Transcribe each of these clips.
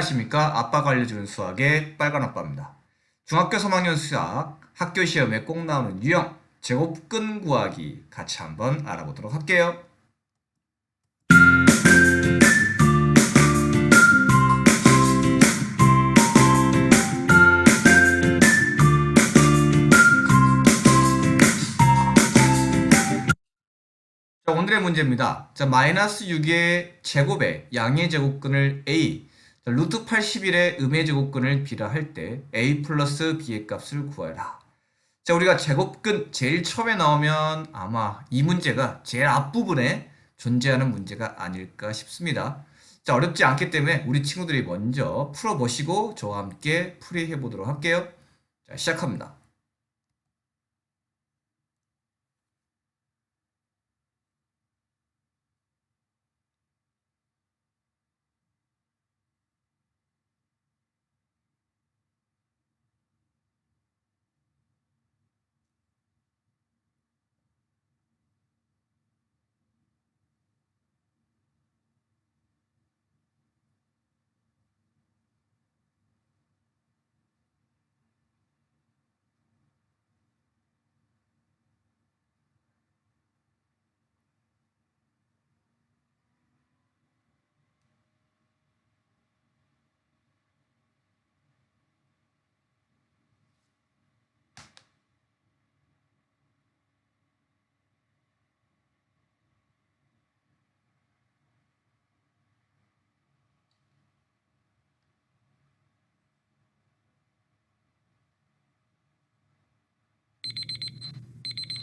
안녕하십니까. 아빠가 알려주는 수학의 빨간 아빠입니다. 중학교 3학년 수학 학교 시험에 꼭 나오는 유형 제곱근 구하기 같이 한번 알아보도록 할게요. 자, 오늘의 문제입니다. 자, 마이너스 6의 제곱에 양의 제곱근을 a, 자, 루트 81의 음의 제곱근을 b라 할 때 a 플러스 b의 값을 구하라. 자, 우리가 제곱근 제일 처음에 나오면 아마 이 문제가 제일 앞부분에 존재하는 문제가 아닐까 싶습니다. 자, 어렵지 않기 때문에 우리 친구들이 먼저 풀어보시고 저와 함께 풀이해 보도록 할게요. 자, 시작합니다.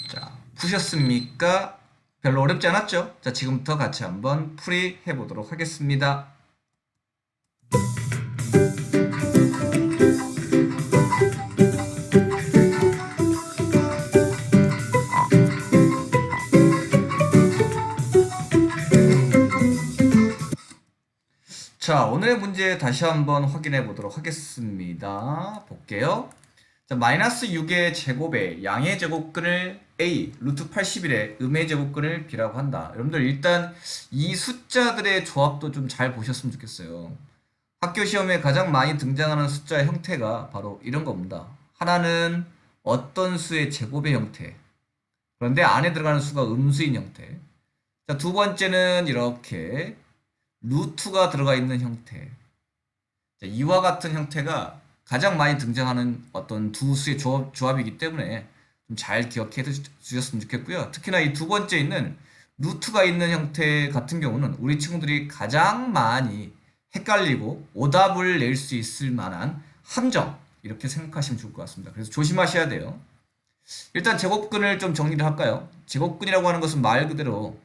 자, 푸셨습니까? 별로 어렵지 않았죠? 자, 지금부터 같이 한번 풀이해 보도록 하겠습니다. 자, 오늘의 문제 다시 한번 확인해 보도록 하겠습니다. 볼게요. 자, 마이너스 6의 제곱에 양의 제곱근을 a, 루트 81의 음의 제곱근을 b라고 한다. 여러분들 일단 이 숫자들의 조합도 좀 잘 보셨으면 좋겠어요. 학교 시험에 가장 많이 등장하는 숫자의 형태가 바로 이런 겁니다. 하나는 어떤 수의 제곱의 형태. 그런데 안에 들어가는 수가 음수인 형태. 자, 두 번째는 이렇게 루트가 들어가 있는 형태. 자, 이와 같은 형태가 가장 많이 등장하는 어떤 두 수의 조합이기 때문에 좀 잘 기억해 주셨으면 좋겠고요. 특히나 이 두 번째 있는 루트가 있는 형태 같은 경우는 우리 친구들이 가장 많이 헷갈리고 오답을 낼 수 있을 만한 함정, 이렇게 생각하시면 좋을 것 같습니다. 그래서 조심하셔야 돼요. 일단 제곱근을 좀 정리를 할까요? 제곱근이라고 하는 것은 말 그대로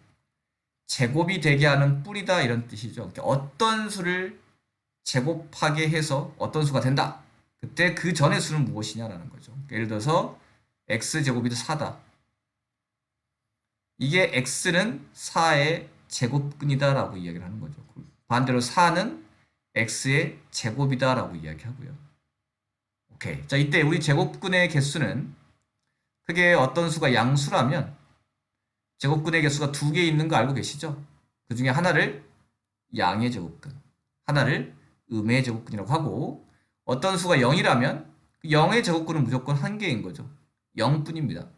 제곱이 되게 하는 뿌리다, 이런 뜻이죠. 어떤 수를 제곱하게 해서 어떤 수가 된다. 그때 그 전의 수는 무엇이냐라는 거죠. 예를 들어서 x제곱이 4다. 이게 x는 4의 제곱근이다 라고 이야기를 하는 거죠. 반대로 4는 x의 제곱이다 라고 이야기하고요. 오케이. 자, 이때 우리 제곱근의 개수는 크게 어떤 수가 양수라면 제곱근의 개수가 2개 있는 거 알고 계시죠? 그 중에 하나를 양의 제곱근, 하나를 음의 제곱근이라고 하고, 어떤 수가 0이라면 0의 제곱근은 무조건 1개인 거죠. 0뿐입니다.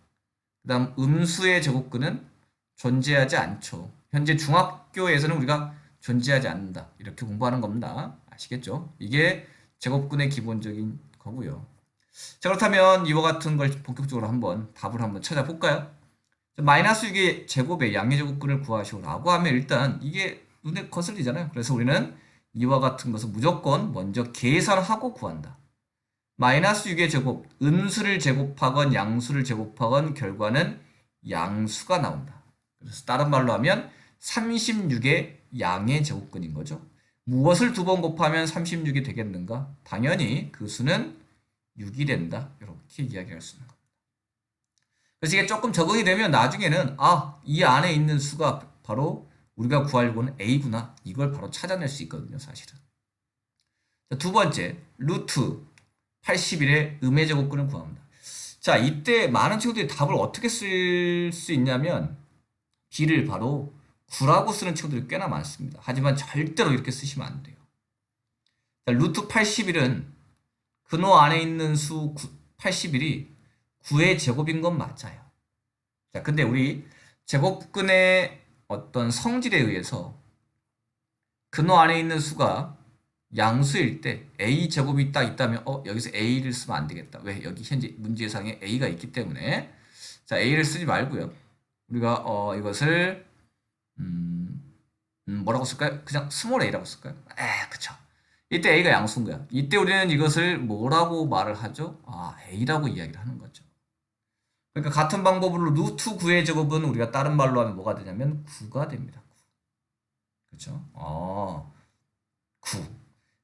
그 다음 음수의 제곱근은 존재하지 않죠. 현재 중학교에서는 우리가 존재하지 않는다, 이렇게 공부하는 겁니다. 아시겠죠? 이게 제곱근의 기본적인 거고요. 자, 그렇다면 이와 같은 걸 본격적으로 한번 답을 한번 찾아볼까요? 마이너스 6의 제곱에 양의 제곱근을 구하시오라고 하면 일단 이게 눈에 거슬리잖아요. 그래서 우리는 이와 같은 것을 무조건 먼저 계산하고 구한다. 마이너스 6의 제곱, 음수를 제곱하건 양수를 제곱하건 결과는 양수가 나온다. 그래서 다른 말로 하면 36의 양의 제곱근인 거죠. 무엇을 두 번 곱하면 36이 되겠는가? 당연히 그 수는 6이 된다. 이렇게 이야기할 수 있는 겁니다. 그래서 이게 조금 적응이 되면 나중에는 이 안에 있는 수가 바로 우리가 구하려고 하는 a구나, 이걸 바로 찾아낼 수 있거든요, 사실은. 자, 두 번째, 루트 81의 음의 제곱근을 구합니다. 자, 이때 많은 친구들이 답을 어떻게 쓸 수 있냐면 b를 바로 9라고 쓰는 친구들이 꽤나 많습니다. 하지만 절대로 이렇게 쓰시면 안 돼요. 자, 루트 81은 근호 안에 있는 수 81이 9의 제곱인 건 맞아요. 자, 근데 우리 제곱근의 어떤 성질에 의해서 근호 안에 있는 수가 양수일 때 a 제곱이 딱 있다면 여기서 a를 쓰면 안 되겠다. 왜? 여기 현재 문제상에 a가 있기 때문에 자 a를 쓰지 말고요. 우리가 이것을 뭐라고 쓸까요? 그냥 스몰 a라고 쓸까요? 그쵸. 이때 a가 양수인 거야. 이때 우리는 이것을 뭐라고 말을 하죠? a라고 이야기를 하는 거죠. 그러니까 같은 방법으로 루트 9의 제곱은 우리가 다른 말로 하면 뭐가 되냐면 9가 됩니다. 9. 그렇죠? 9.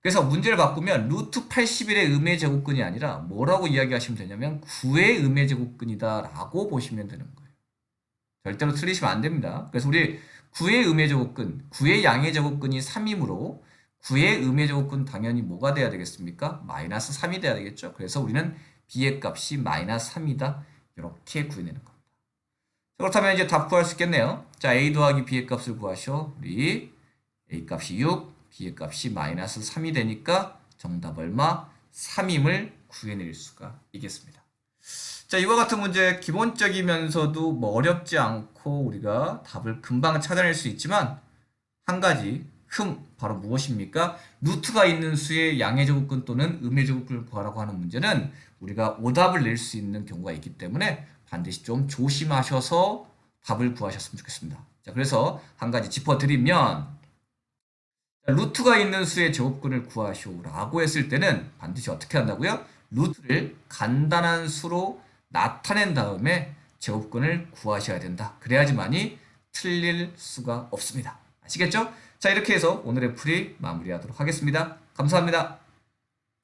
그래서 문제를 바꾸면 루트 81의 음의 제곱근이 아니라 뭐라고 이야기하시면 되냐면 9의 음의 제곱근이다 라고 보시면 되는 거예요. 절대로 틀리시면 안 됩니다. 그래서 우리 9의 음의 제곱근, 9의 양의 제곱근이 3이므로 9의 음의 제곱근 당연히 뭐가 돼야 되겠습니까? 마이너스 3이 돼야 되겠죠. 그래서 우리는 b의 값이 마이너스 3이다. 이렇게 구해내는 겁니다. 그렇다면 이제 답 구할 수 있겠네요. 자, a 더하기 b의 값을 구하시오. 우리 a 값이 6, b의 값이 마이너스 3이 되니까 정답 얼마? 3임을 구해낼 수가 있겠습니다. 자, 이와 같은 문제 기본적이면서도 뭐 어렵지 않고 우리가 답을 금방 찾아낼 수 있지만 한 가지 바로 무엇입니까? 루트가 있는 수의 양의 제곱근 또는 음의 제곱근을 구하라고 하는 문제는 우리가 오답을 낼 수 있는 경우가 있기 때문에 반드시 좀 조심하셔서 답을 구하셨으면 좋겠습니다. 자, 그래서 한 가지 짚어드리면 루트가 있는 수의 제곱근을 구하시오라고 했을 때는 반드시 어떻게 한다고요? 루트를 간단한 수로 나타낸 다음에 제곱근을 구하셔야 된다. 그래야지만이 틀릴 수가 없습니다. 아시겠죠? 자, 이렇게 해서 오늘의 풀이 마무리하도록 하겠습니다. 감사합니다.